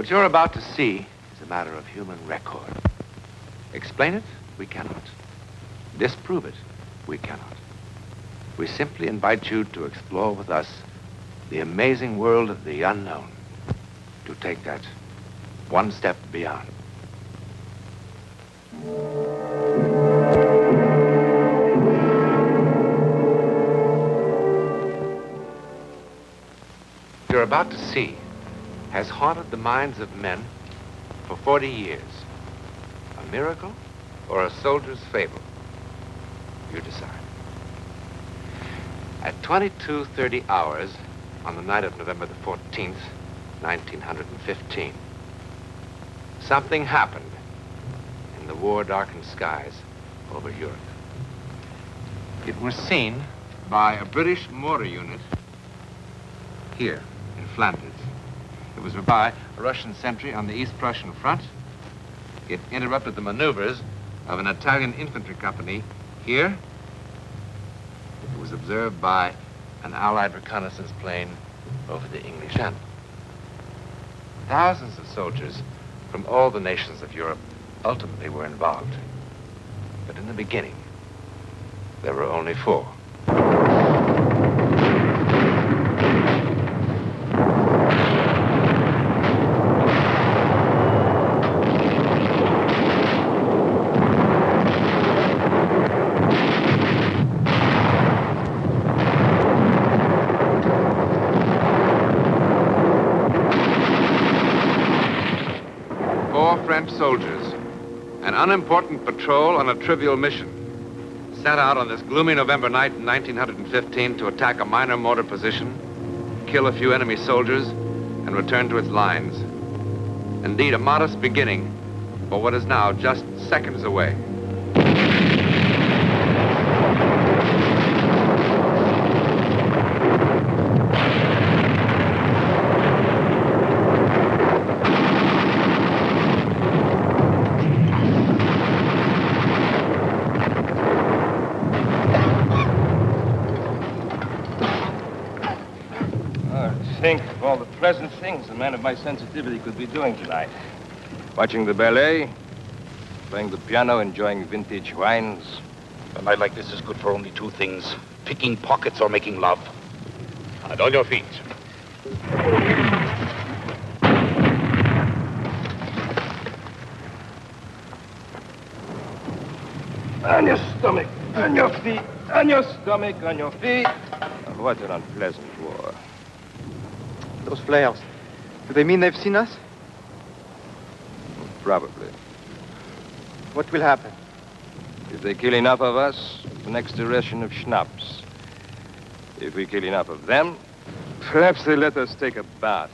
What you're about to see is a matter of human record. Explain it? We cannot. Disprove it? We cannot. We simply invite you to explore with us the amazing world of the unknown, to take that one step beyond. What you're about to see has haunted the minds of men for 40 years. A miracle or a soldier's fable? You decide. At 22:30 hours on the night of November the 14th, 1915, something happened in the war-darkened skies over Europe. It was seen by a British mortar unit here in Flanders. It was by a Russian sentry on the East Prussian front. It interrupted the maneuvers of an Italian infantry company here. It was observed by an Allied reconnaissance plane over the English Channel. Thousands of soldiers from all the nations of Europe ultimately were involved. But in the beginning, there were only 4. Soldiers, an unimportant patrol on a trivial mission, set out on this gloomy November night in 1915 to attack a minor mortar position, kill a few enemy soldiers, and return to its lines. Indeed, a modest beginning for what is now just seconds away. Think of all the pleasant things a man of my sensitivity could be doing tonight. Watching the ballet, playing the piano, enjoying vintage wines. A night like this is good for only 2 things: picking pockets or making love. And on your feet. On your stomach, on your feet, on your stomach, on your feet. Oh, what an unpleasant war. Those flares, do they mean they've seen us? Probably. What will happen? If they kill enough of us, the next ration of schnapps. If we kill enough of them, perhaps they let us take a bath.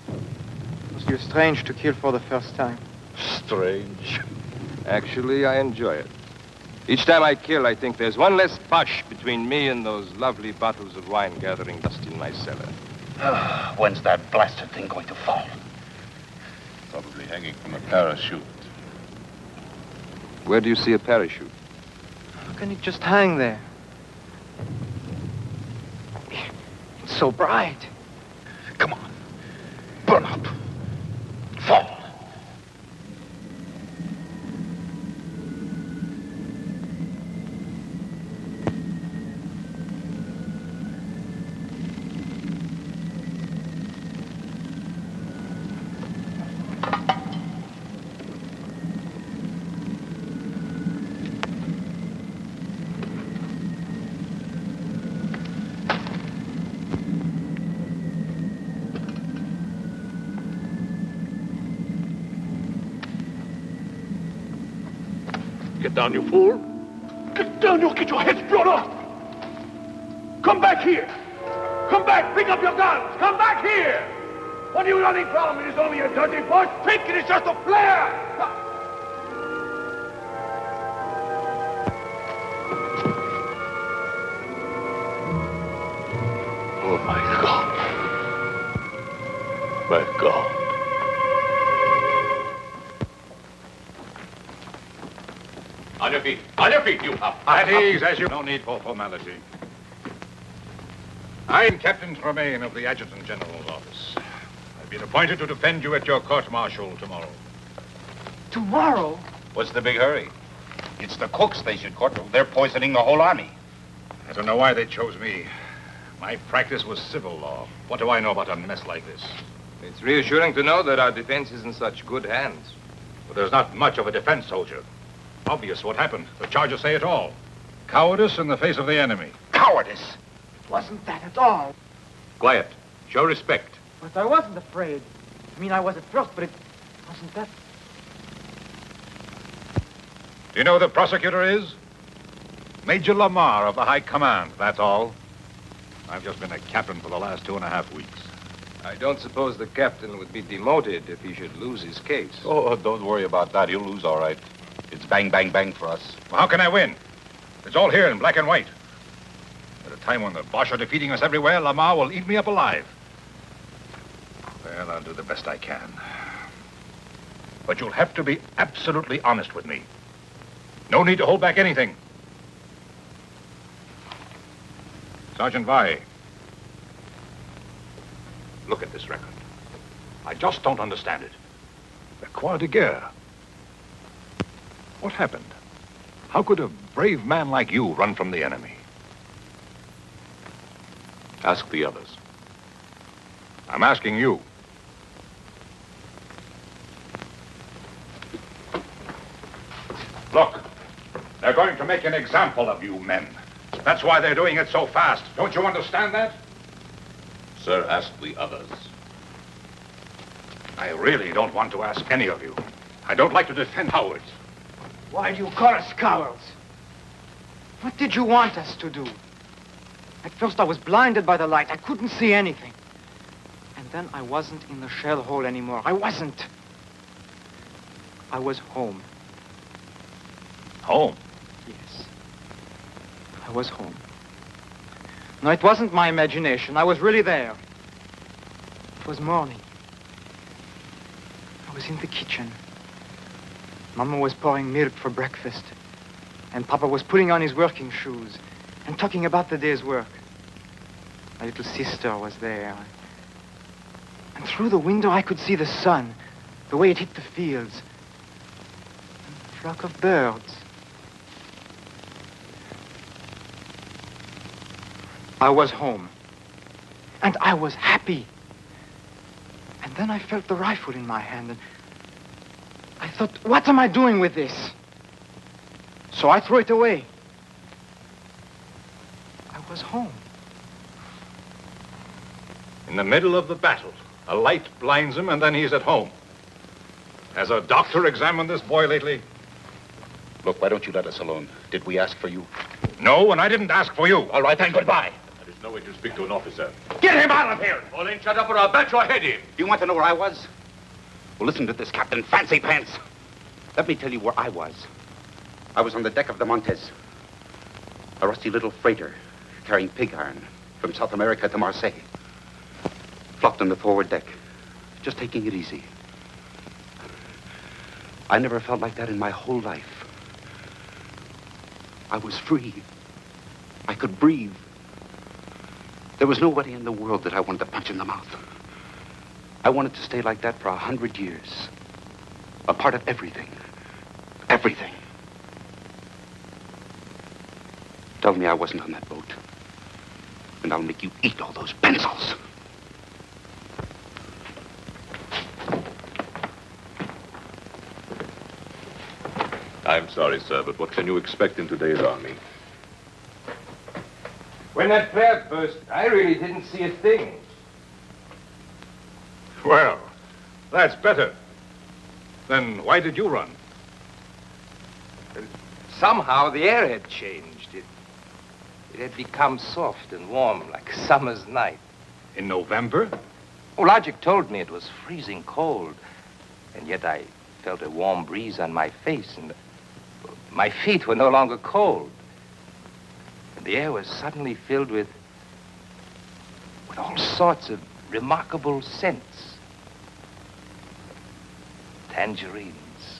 It must feel strange to kill for the first time. Strange. Actually, I enjoy it. Each time I kill, I think there's one less push between me and those lovely bottles of wine gathering dust in my cellar. When's that blasted thing going to fall? Probably hanging from a parachute. Where do you see a parachute? How can it just hang there? It's so bright. Come on. Burn up. Fall. Get down, you fool. Get down, you'll get your heads blown off. Come back here. Come back, pick up your guns. Come back here. What are you running from? It is only a dirty bush. Think it is just a flare. Oh, my God. My God. On your feet, you up. At ease, as you... No need for formality. I'm Captain Tremaine of the Adjutant General's office. I've been appointed to defend you at your court-martial tomorrow. Tomorrow? What's the big hurry? It's the cooks they should court. They're poisoning the whole army. I don't know why they chose me. My practice was civil law. What do I know about a mess like this? It's reassuring to know that our defense is in such good hands. But there's not much of a defense, soldier. Obvious what happened. The charges say it all. Cowardice in the face of the enemy. Cowardice! It wasn't that at all. Quiet. Show respect. But I wasn't afraid. I mean, I was at first, but it wasn't that. Do you know who the prosecutor is? Major Lamar of the High Command, that's all. I've just been a captain for the last 2.5 weeks. I don't suppose the captain would be demoted if he should lose his case. Oh, don't worry about that. He'll lose all right. It's bang, bang, bang for us. Well, how can I win? It's all here in black and white. At a time when the Boche are defeating us everywhere, Lamar will eat me up alive. Well, I'll do the best I can. But you'll have to be absolutely honest with me. No need to hold back anything. Sergeant Vai, look at this record. I just don't understand it. The Croix de Guerre. What happened? How could a brave man like you run from the enemy? Ask the others. I'm asking you. Look, they're going to make an example of you men. That's why they're doing it so fast. Don't you understand that? Sir, ask the others. I really don't want to ask any of you. I don't like to defend cowards. Why do you call us cowards? What did you want us to do? At first I was blinded by the light. I couldn't see anything. And then I wasn't in the shell hole anymore. I wasn't. I was home. Home? Yes. I was home. No, it wasn't my imagination. I was really there. It was morning. I was in the kitchen. Mama was pouring milk for breakfast. And Papa was putting on his working shoes and talking about the day's work. My little sister was there. And through the window I could see the sun, the way it hit the fields. And a flock of birds. I was home. And I was happy. And then I felt the rifle in my hand, and I thought, what am I doing with this? So I threw it away. I was home. In the middle of the battle, a light blinds him, and then he's at home. Has a doctor examined this boy lately? Look, why don't you let us alone? Did we ask for you? No, and I didn't ask for you. All right, then, goodbye. There is no way to speak to an officer. Get him out of here! Pauline, shut up or I'll bat your head in. Do you want to know where I was? Well, listen to this, Captain Fancy Pants. Let me tell you where I was. I was on the deck of the Montes. A rusty little freighter carrying pig iron from South America to Marseille. Flopped on the forward deck, just taking it easy. I never felt like that in my whole life. I was free. I could breathe. There was nobody in the world that I wanted to punch in the mouth. I wanted to stay like that for 100 years. A part of everything. Everything. Tell me I wasn't on that boat. And I'll make you eat all those pencils. I'm sorry, sir, but what can you expect in today's army? When that flare burst, I really didn't see a thing. Well, that's better. Then why did you run? Somehow the air had changed. It had become soft and warm like summer's night. In November? Oh, logic told me it was freezing cold. And yet I felt a warm breeze on my face, and my feet were no longer cold. And the air was suddenly filled with all sorts of remarkable scents. Tangerines,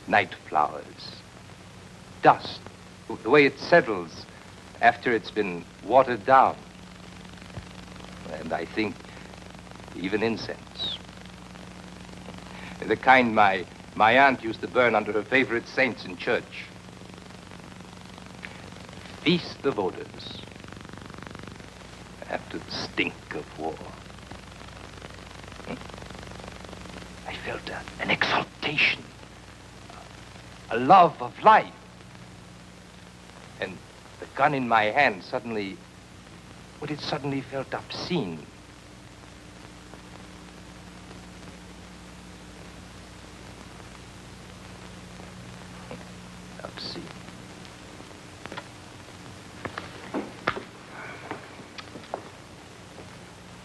night flowers, dust, the way it settles after it's been watered down. And I think even incense. The kind my aunt used to burn under her favorite saints in church. Feast of odors after the stink of war. I felt an exaltation, a love of life. And the gun in my hand suddenly felt obscene. Obscene.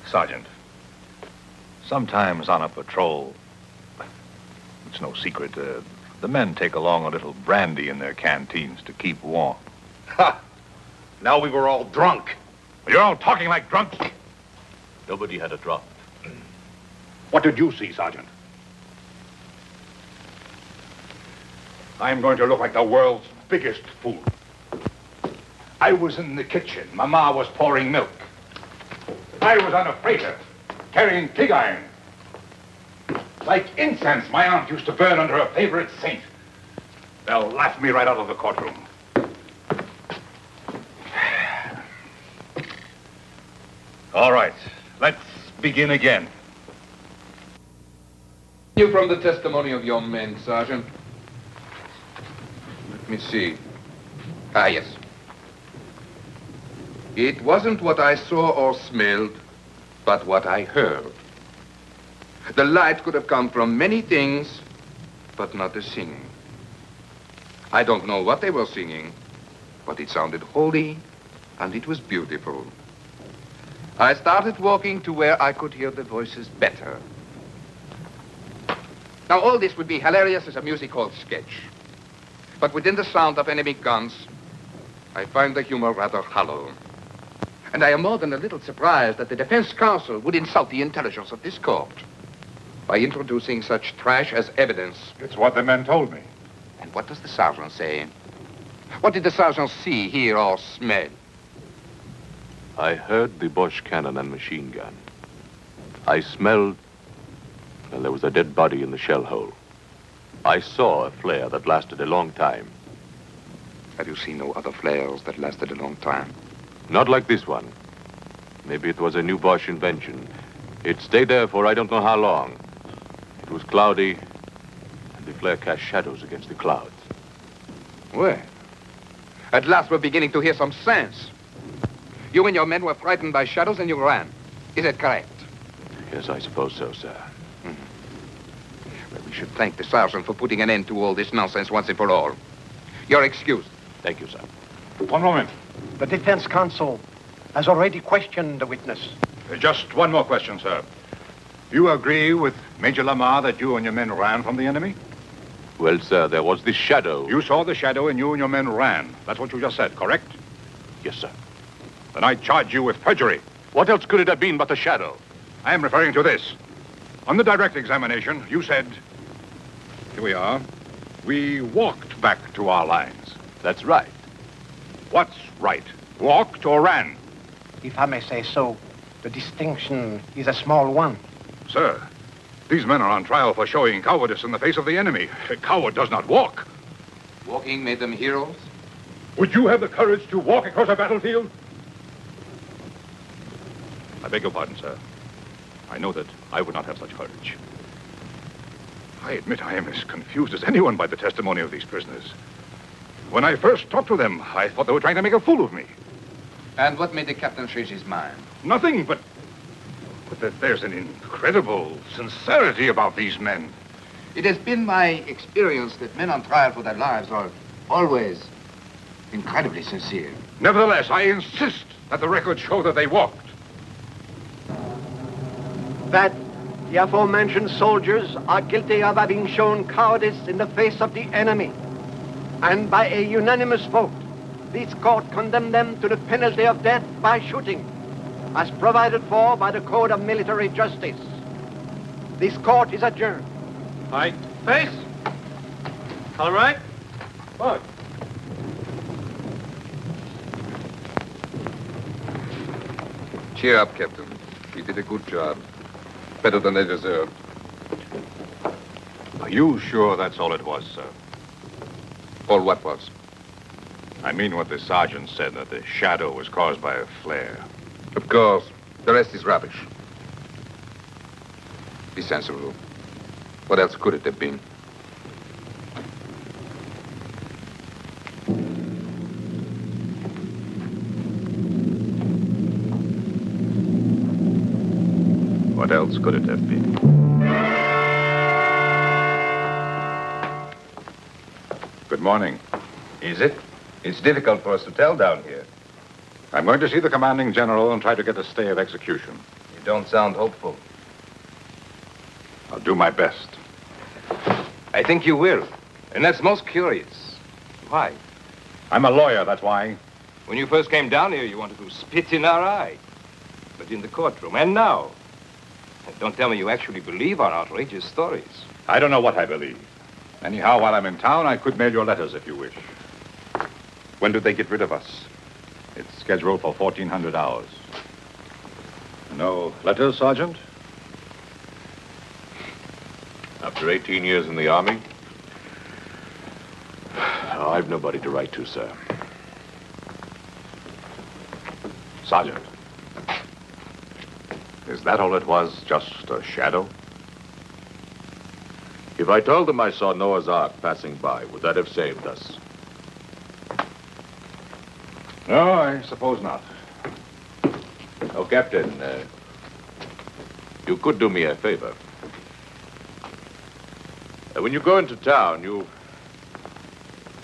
Sergeant, sometimes on a patrol, it's no secret, the men take along a little brandy in their canteens to keep warm. Ha! Now we were all drunk. You're all talking like drunks. Nobody had a drop. What did you see, Sergeant? I'm going to look like the world's biggest fool. I was in the kitchen. Mama was pouring milk. I was on a freighter, carrying pig iron. Like incense my aunt used to burn under her favorite saint. They'll laugh me right out of the courtroom. All right, let's begin again. You from the testimony of your men, Sergeant. Let me see. Ah, yes. It wasn't what I saw or smelled, but what I heard. The light could have come from many things, but not the singing. I don't know what they were singing, but it sounded holy, and it was beautiful. I started walking to where I could hear the voices better. Now, all this would be hilarious as a music hall sketch. But within the sound of enemy guns, I find the humor rather hollow. And I am more than a little surprised that the defense counsel would insult the intelligence of this court by introducing such trash as evidence. It's what the men told me. And what does the sergeant say? What did the sergeant see, hear, or smell? I heard the Bosch cannon and machine gun. I smelled, well, there was a dead body in the shell hole. I saw a flare that lasted a long time. Have you seen no other flares that lasted a long time? Not like this one. Maybe it was a new Bosch invention. It stayed there for I don't know how long. It was cloudy, and the flare cast shadows against the clouds. Well, at last we're beginning to hear some sense. You and your men were frightened by shadows and you ran. Is it correct? Yes, I suppose so, sir. Well, we should thank the sergeant for putting an end to all this nonsense once and for all. You're excused. Thank you, sir. One moment. The defense counsel has already questioned the witness. Just one more question, sir. You agree with Major Lamar that you and your men ran from the enemy? Well, sir, there was this shadow. You saw the shadow and you and your men ran. That's what you just said, correct? Yes, sir. Then I charge you with perjury. What else could it have been but a shadow? I am referring to this. On the direct examination, you said, here we are, we walked back to our lines. That's right. What's right? Walked or ran? If I may say so, the distinction is a small one. Sir, these men are on trial for showing cowardice in the face of the enemy. A coward does not walk. Walking made them heroes? Would you have the courage to walk across a battlefield? I beg your pardon, sir. I know that I would not have such courage. I admit I am as confused as anyone by the testimony of these prisoners. When I first talked to them, I thought they were trying to make a fool of me. And what made the captain change his mind? Nothing, but that there's an incredible sincerity about these men. It has been my experience that men on trial for their lives are always incredibly sincere. Nevertheless, I insist that the records show that they walked. That the aforementioned soldiers are guilty of having shown cowardice in the face of the enemy. And by a unanimous vote, this court condemned them to the penalty of death by shooting, as provided for by the Code of Military Justice. This court is adjourned. Right. Face. All right. Look. Cheer up, Captain. We did a good job. better than they deserved. Are you sure that's all it was, sir? All what was? I mean what the sergeant said, that the shadow was caused by a flare. Of course. The rest is rubbish. Be sensible. What else could it have been? What else could it have been? Good morning. Is it? It's difficult for us to tell down here. I'm going to see the commanding general and try to get a stay of execution. You don't sound hopeful. I'll do my best. I think you will. And that's most curious. Why? I'm a lawyer, that's why. When you first came down here, you wanted to spit in our eye. But in the courtroom, and now. And don't tell me you actually believe our outrageous stories. I don't know what I believe. Anyhow, while I'm in town, I could mail your letters if you wish. When do they get rid of us? It's scheduled for 1400 hours. No letters, Sergeant? After 18 years in the Army, I've nobody to write to, sir. Sergeant. Is that all it was? Just a shadow? If I told them I saw Noah's Ark passing by, would that have saved us? No, I suppose not. Oh, Captain, you could do me a favor. When you go into town, you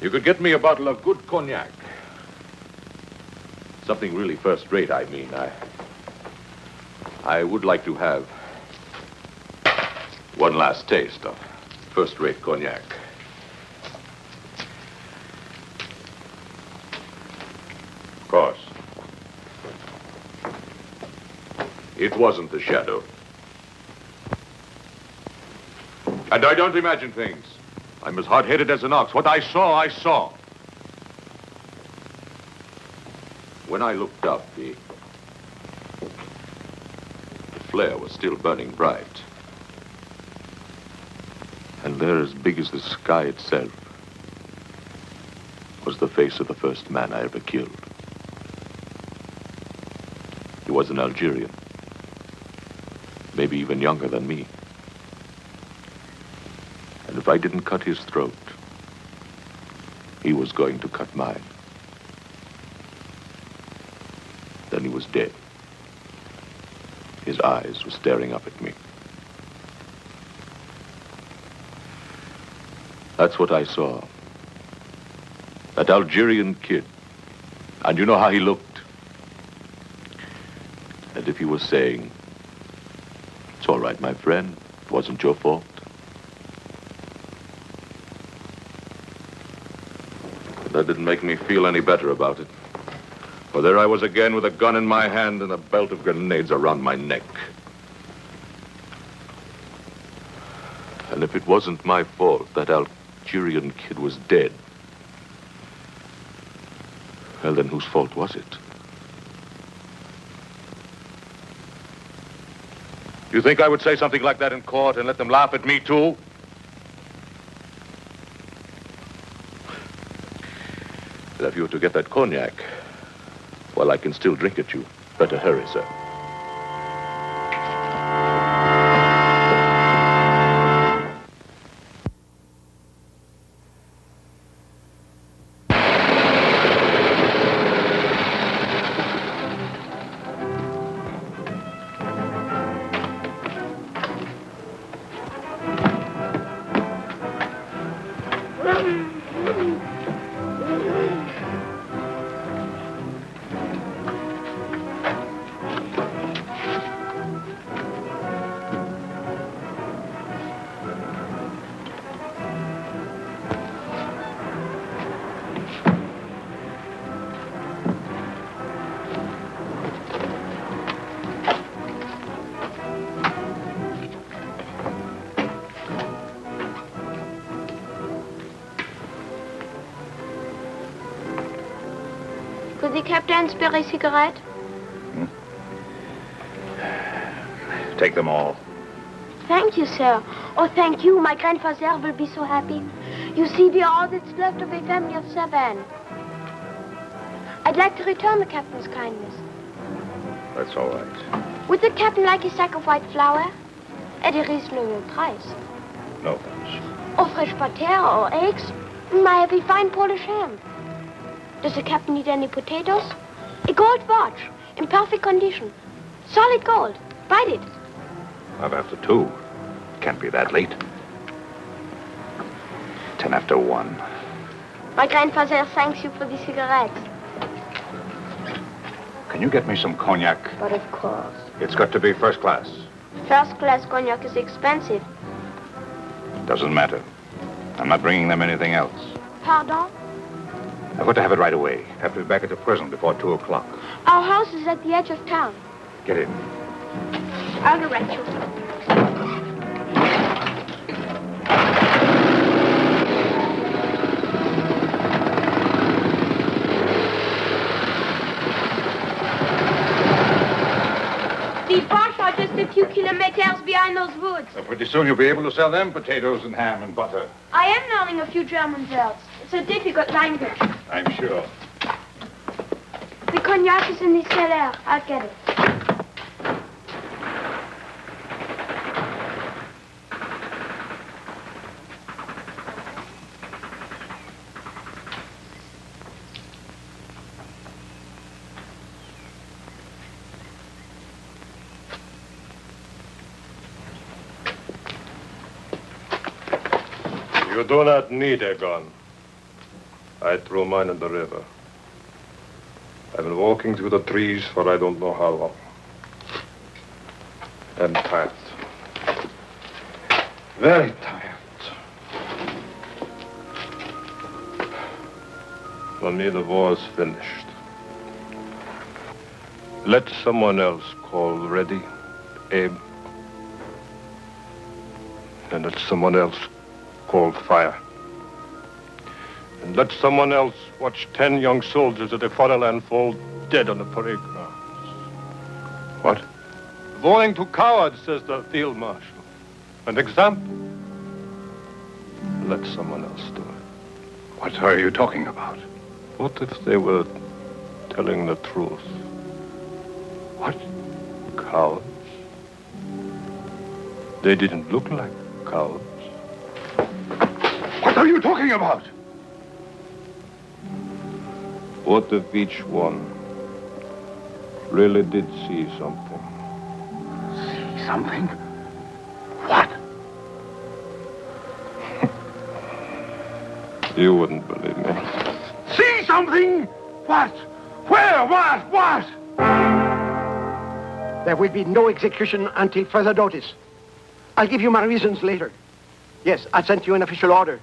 could get me a bottle of good cognac. Something really first-rate, I mean. I would like to have one last taste of first-rate cognac. Of course. It wasn't the shadow. And I don't imagine things. I'm as hard-headed as an ox. What I saw, I saw. When I looked up, the flare was still burning bright. And there, as big as the sky itself, was the face of the first man I ever killed. He was an Algerian, maybe even younger than me. And if I didn't cut his throat, he was going to cut mine. Then he was dead. His eyes were staring up at me. That's what I saw. That Algerian kid. And you know how he looked? As if he was saying, "It's all right, my friend. It wasn't your fault." That didn't make me feel any better about it. For there I was again with a gun in my hand and a belt of grenades around my neck. And if it wasn't my fault that Algerian kid was dead, well, then whose fault was it? You think I would say something like that in court and let them laugh at me, too? But if you were to get that cognac, well, I can still drink it, you. Better hurry, sir. Could the captain spare a cigarette? Take them all. thank you, sir. Oh, thank you. My grandfather will be so happy. You see, we are all that's left of a family of 7. I'd like to return the captain's kindness. That's all right. Would the captain like a sack of white flour? At a reasonable price. No, thanks. Or fresh butter or eggs? I have a fine Polish ham. Does the captain need any potatoes? A gold watch, in perfect condition. Solid gold. Bite it. Not after 2. Can't be that late. 10 after 1. My grandfather thanks you for the cigarettes. Can you get me some cognac? But of course. It's got to be first class. First class cognac is expensive. Doesn't matter. I'm not bringing them anything else. Pardon? I've got to have it right away. Have to be back at the prison before 2 o'clock. Our house is at the edge of town. Get in. I'll direct you. The Bosch are just a few kilometers behind those woods. So pretty soon you'll be able to sell them potatoes and ham and butter. I am learning a few German words. It's a difficult language. I'm sure. The cognac is in the cellar. I'll get it. You do not need a gun. I threw mine in the river. I've been walking through the trees for I don't know how long. I'm tired. Very tired. For me, the war's finished. Let someone else call ready, aim. And let someone else call fire. And let someone else watch 10 young soldiers of the fatherland fall dead on the parade grounds. What? Warning to cowards, says the field marshal. An example. Let someone else do it. What are you talking about? What if they were telling the truth? What? Cowards. They didn't look like cowards. What are you talking about? What if each one really did see something? See something? What? You wouldn't believe me. See something? What? Where? What? There will be no execution until further notice. I'll give you my reasons later. Yes, I sent you an official order.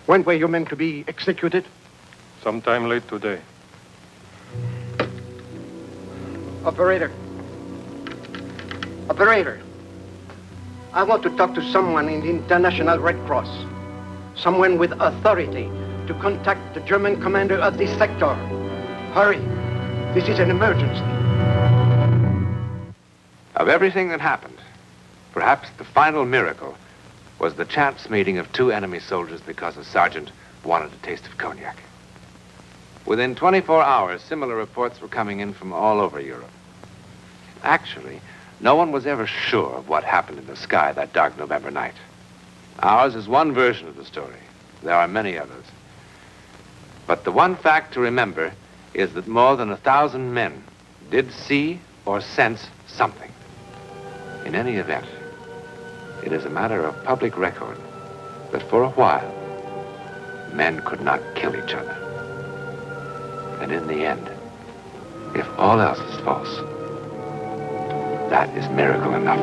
When were you meant to be executed? Sometime late today. Operator. Operator. I want to talk to someone in the International Red Cross. Someone with authority to contact the German commander of this sector. Hurry. This is an emergency. Of everything that happened, perhaps the final miracle was the chance meeting of 2 enemy soldiers because a sergeant wanted a taste of cognac. Within 24 hours, similar reports were coming in from all over Europe. Actually, no one was ever sure of what happened in the sky that dark November night. Ours is one version of the story. There are many others. But the one fact to remember is that more than 1,000 men did see or sense something. In any event, it is a matter of public record that for a while, men could not kill each other. And in the end, if all else is false, that is miracle enough.